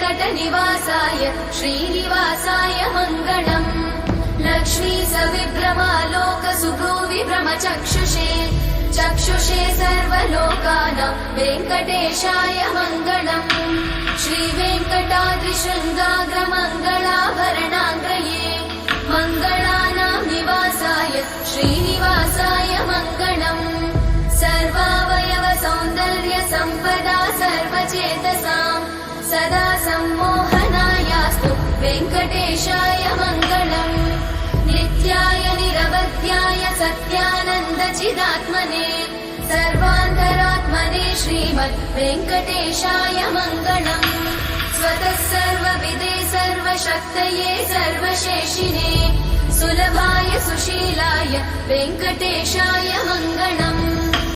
वेङ्कटनिवासाय श्रीनिवासाय मङ्गलम्। लक्ष्मी सविभ्रमालोकसुभ्रूविभ्रमचक्षुषे चक्षुषे सर्वलोकानां वेङ्कटेशाय मङ्गलम्। श्रीवेङ्कटाद्रिशृङ्गाग्रमङ्गलाभरणाग्रये मङ्गलानां निवासाय श्रीनिवासाय मङ्गलम्। सर्वावयव सौन्दर्य सम्पदा सर्वचेतसां सदा सम्मोहनायास्तु वेङ्कटेशाय मङ्गलम्। नित्याय निरवध्याय सत्यानन्दचिदात्मने सर्वान्तरात्मने श्रीमद् वेङ्कटेशाय मङ्गलम्। स्वतः सर्वविदे सर्वशक्तये सर्वशेषिने सुलभाय सुशीलाय वेङ्कटेशाय मङ्गलम्।